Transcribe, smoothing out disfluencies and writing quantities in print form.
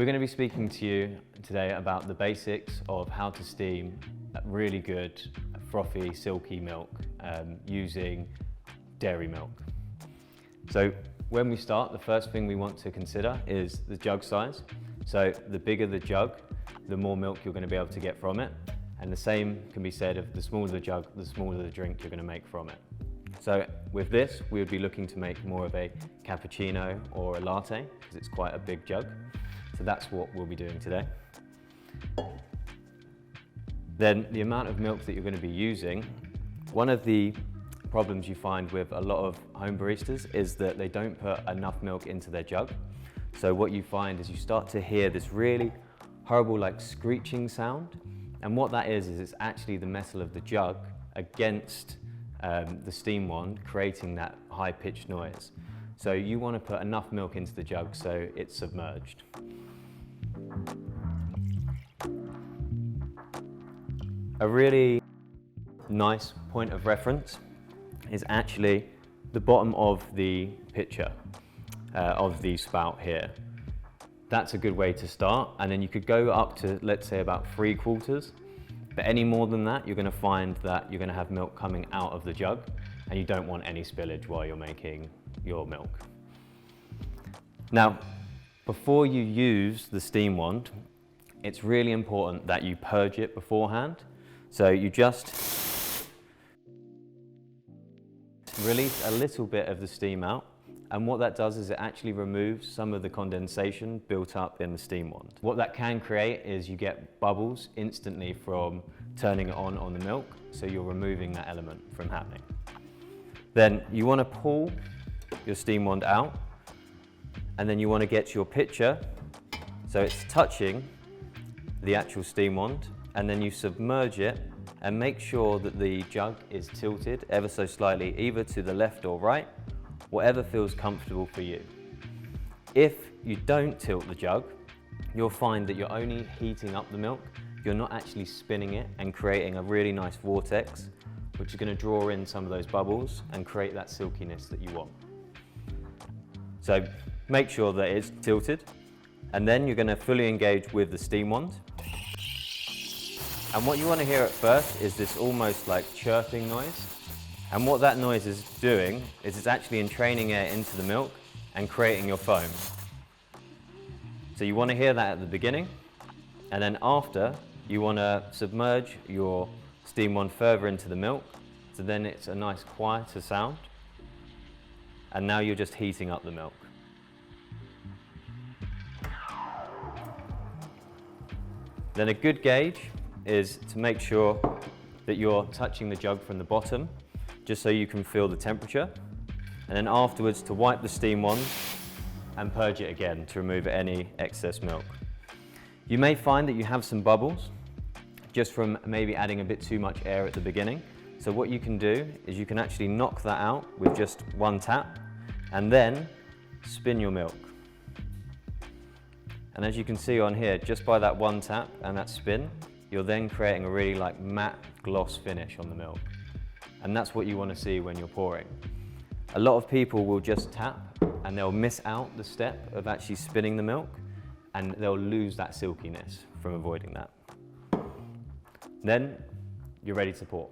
We're going to be speaking to you today about the basics of how to steam really good, frothy, silky milk using dairy milk. So when we start, the first thing we want to consider is the jug size. So the bigger the jug, the more milk you're going to be able to get from it. And the same can be said of the smaller the jug, the smaller the drink you're going to make from it. So with this, we would be looking to make more of a cappuccino or a latte because it's quite a big jug. So that's what we'll be doing today. Then the amount of milk that you're going to be using, one of the problems you find with a lot of home baristas is that they don't put enough milk into their jug. So what you find is you start to hear this really horrible like screeching sound. And what that is it's actually the metal of the jug against the steam wand, creating that high-pitched noise. So you want to put enough milk into the jug so it's submerged. A really nice point of reference is actually the bottom of the pitcher, of the spout here. That's a good way to start, and then you could go up to, let's say, about 3/4. But any more than that, you're going to find that you're going to have milk coming out of the jug, and you don't want any spillage while you're making your milk. Now, before you use the steam wand, it's really important that you purge it beforehand. So you just release a little bit of the steam out, and what that does is it actually removes some of the condensation built up in the steam wand. What that can create is you get bubbles instantly from turning it on the milk, so you're removing that element from happening. Then you want to pull your steam wand out, and then you want to get your pitcher so it's touching the actual steam wand, and then you submerge it and make sure that the jug is tilted ever so slightly, either to the left or right, whatever feels comfortable for you. If you don't tilt the jug, you'll find that you're only heating up the milk, you're not actually spinning it and creating a really nice vortex, which is going to draw in some of those bubbles and create that silkiness that you want. So make sure that it's tilted, and then you're going to fully engage with the steam wand. And what you want to hear at first is this almost like chirping noise. And what that noise is doing is it's actually entraining air into the milk and creating your foam. So you want to hear that at the beginning, and then after you want to submerge your steam wand further into the milk, so then it's a nice quieter sound, and now you're just heating up the milk. Then a good gauge is to make sure that you're touching the jug from the bottom, just so you can feel the temperature, and then afterwards to wipe the steam wand and purge it again to remove any excess milk. You may find that you have some bubbles just from maybe adding a bit too much air at the beginning. So what you can do is you can actually knock that out with just one tap and then spin your milk. And as you can see on here, just by that one tap and that spin, you're then creating a really like matte gloss finish on the milk. And that's what you want to see when you're pouring. A lot of people will just tap and they'll miss out the step of actually spinning the milk, and they'll lose that silkiness from avoiding that. Then you're ready to pour.